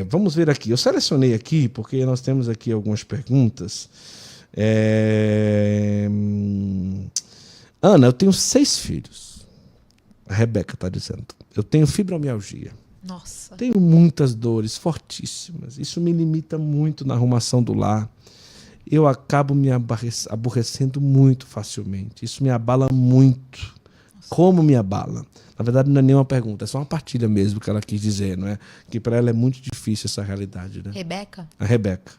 Vamos ver aqui. Eu selecionei aqui, porque nós temos aqui algumas perguntas. Ana, eu tenho 6 filhos. A Rebeca está dizendo. Eu tenho fibromialgia. Nossa. Tenho muitas dores fortíssimas. Isso me limita muito na arrumação do lar. Eu acabo me aborrecendo muito facilmente. Isso me abala muito. Nossa. Como me abala? Na verdade, não é nenhuma pergunta, é só uma partilha mesmo que ela quis dizer, não é? Que para ela é muito difícil essa realidade, né? Rebeca? A Rebeca,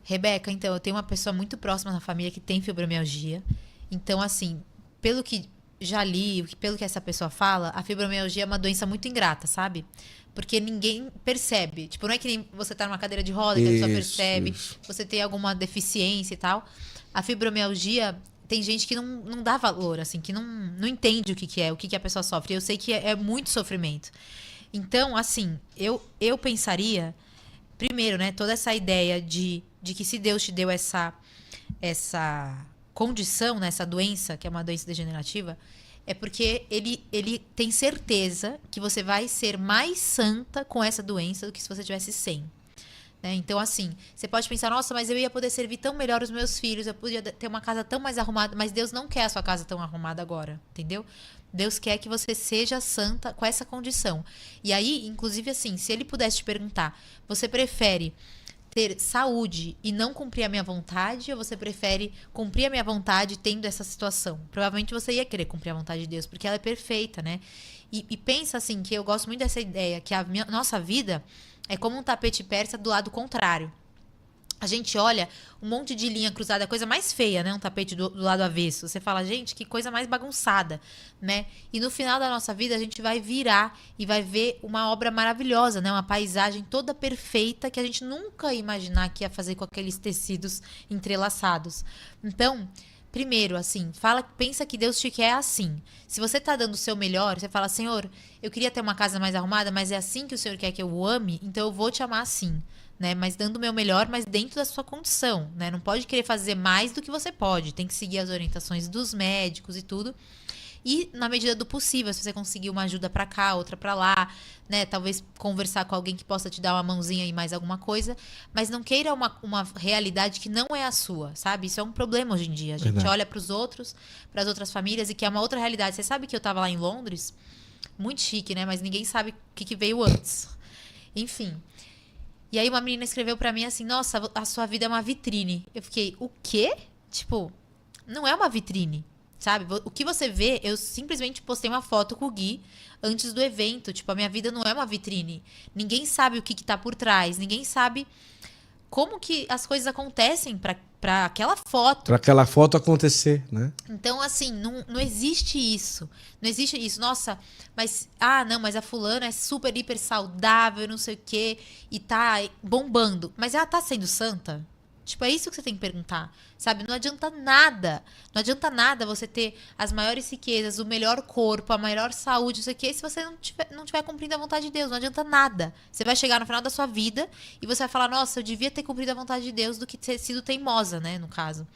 Rebeca, então, eu tenho uma pessoa muito próxima na família que tem fibromialgia. Então, assim, pelo que já li, pelo que essa pessoa fala, a fibromialgia é uma doença muito ingrata, sabe? Porque ninguém percebe. Tipo, não é que nem você tá numa cadeira de roda que a pessoa percebe, você tem alguma deficiência e tal. A fibromialgia, tem gente que não dá valor, assim, que não entende o que é, o que a pessoa sofre. Eu sei que é muito sofrimento. Então, assim, eu pensaria, primeiro, né, toda essa ideia de que se Deus te deu essa condição, né, essa doença, que é uma doença degenerativa, é porque ele tem certeza que você vai ser mais santa com essa doença do que se você tivesse sem. Né? Então, assim, você pode pensar, nossa, mas eu ia poder servir tão melhor os meus filhos, eu podia ter uma casa tão mais arrumada, mas Deus não quer a sua casa tão arrumada agora, entendeu? Deus quer que você seja santa com essa condição. E aí, inclusive, assim, se ele pudesse te perguntar, você prefere ter saúde e não cumprir a minha vontade, ou você prefere cumprir a minha vontade tendo essa situação? Provavelmente você ia querer cumprir a vontade de Deus, porque ela é perfeita, né? E pensa assim, que eu gosto muito dessa ideia, que a nossa vida é como um tapete persa do lado contrário. A gente olha um monte de linha cruzada, a coisa mais feia, né? Um tapete do lado avesso. Você fala, gente, que coisa mais bagunçada, né? E no final da nossa vida, a gente vai virar e vai ver uma obra maravilhosa, né? Uma paisagem toda perfeita que a gente nunca ia imaginar que ia fazer com aqueles tecidos entrelaçados. Então, primeiro, assim, pensa que Deus te quer assim. Se você tá dando o seu melhor, você fala, Senhor, eu queria ter uma casa mais arrumada, mas é assim que o Senhor quer que eu o ame, então eu vou te amar assim. Né, mas dando o meu melhor, mas dentro da sua condição, né? Não pode querer fazer mais do que você pode. Tem que seguir as orientações dos médicos e tudo. E na medida do possível, se você conseguir uma ajuda pra cá, outra pra lá, né? Talvez conversar com alguém que possa te dar uma mãozinha e mais alguma coisa. Mas não queira uma realidade que não é a sua, sabe? Isso é um problema hoje em dia. A gente olha pros outros, pras outras famílias e quer uma outra realidade. Você sabe que eu tava lá em Londres? Muito chique, né? Mas ninguém sabe o que veio antes. Enfim. E aí uma menina escreveu pra mim assim, nossa, a sua vida é uma vitrine. Eu fiquei, o quê? Tipo, não é uma vitrine, sabe? O que você vê, eu simplesmente postei uma foto com o Gui antes do evento. Tipo, a minha vida não é uma vitrine. Ninguém sabe o que tá por trás. Ninguém sabe como que as coisas acontecem pra aquela foto. Pra aquela foto acontecer, né? Então, assim, não existe isso. Não existe isso. Nossa, mas... não, mas a fulana é super, hiper saudável, não sei o quê, e tá bombando. Mas ela tá sendo santa? Tipo, é isso que você tem que perguntar, sabe? Não adianta nada. Não adianta nada você ter as maiores riquezas, o melhor corpo, a maior saúde, não sei o quê, se você não tiver cumprindo a vontade de Deus. Não adianta nada. Você vai chegar no final da sua vida e você vai falar, nossa, eu devia ter cumprido a vontade de Deus do que ter sido teimosa, né, no caso.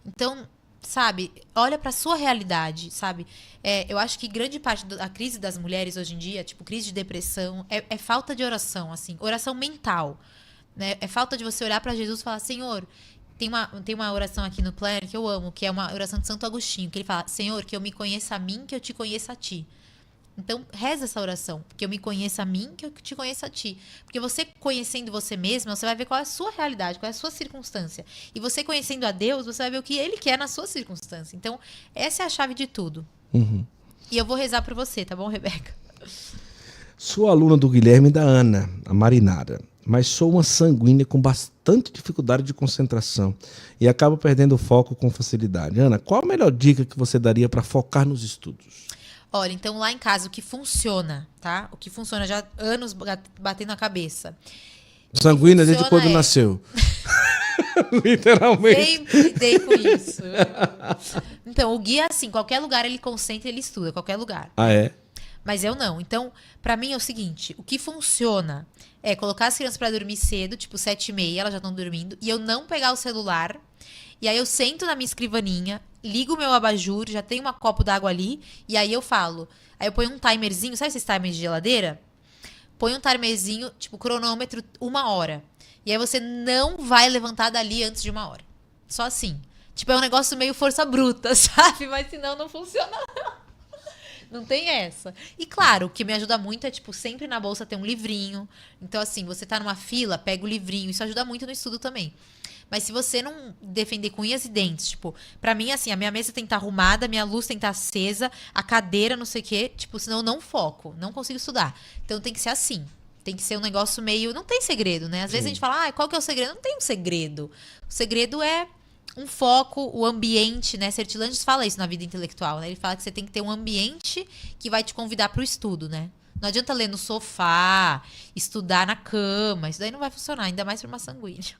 Então, sabe, olha pra sua realidade, sabe? Eu acho que grande parte da crise das mulheres hoje em dia, tipo, crise de depressão, é falta de oração, assim, oração mental. Né? É falta de você olhar para Jesus e falar, Senhor, tem uma oração aqui no Planner que eu amo, que é uma oração de Santo Agostinho, que ele fala, Senhor, que eu me conheça a mim, que eu te conheça a ti. Então, reza essa oração, que eu me conheça a mim, que eu te conheça a ti. Porque você conhecendo você mesma, você vai ver qual é a sua realidade, qual é a sua circunstância. E você conhecendo a Deus, você vai ver o que Ele quer na sua circunstância. Então, essa é a chave de tudo. Uhum. E eu vou rezar por você, tá bom, Rebeca? Sou aluna do Guilherme e da Ana, a Marinara. Mas sou uma sanguínea com bastante dificuldade de concentração e acabo perdendo o foco com facilidade. Ana, qual a melhor dica que você daria para focar nos estudos? Olha, então lá em casa o que funciona, tá? O que funciona já há anos batendo na cabeça. Sanguínea desde quando nasceu. Literalmente. Sempre lidei com isso. Então, o Gui é assim, qualquer lugar ele concentra, ele estuda, qualquer lugar. Ah, é? Mas eu não. Então, pra mim é o seguinte, o que funciona é colocar as crianças pra dormir cedo, tipo 7h30, elas já estão dormindo, e eu não pegar o celular, e aí eu sento na minha escrivaninha, ligo o meu abajur, já tem um copo d'água ali, e aí eu falo. Aí eu ponho um timerzinho, sabe esses timers de geladeira? põe um timerzinho, tipo, cronômetro 1 hora. E aí você não vai levantar dali antes de 1 hora. Só assim. Tipo, é um negócio meio força bruta, sabe? Mas senão não funciona. Não tem essa. E claro, o que me ajuda muito é, tipo, sempre na bolsa ter um livrinho. Então, assim, você tá numa fila, pega o livrinho. Isso ajuda muito no estudo também. Mas se você não defender com unhas e dentes, tipo, pra mim, assim, a minha mesa tem que estar arrumada, a minha luz tem que estar acesa, a cadeira, não sei o quê, tipo, senão eu não foco, não consigo estudar. Então tem que ser assim. Tem que ser um negócio meio. Não tem segredo, né? Às vezes a gente fala, qual que é o segredo? Não tem um segredo. O segredo é um foco, o ambiente, né? Sertilanges fala isso na vida intelectual, né? Ele fala que você tem que ter um ambiente que vai te convidar pro estudo, né? Não adianta ler no sofá, estudar na cama. Isso daí não vai funcionar, ainda mais pra uma sanguínea.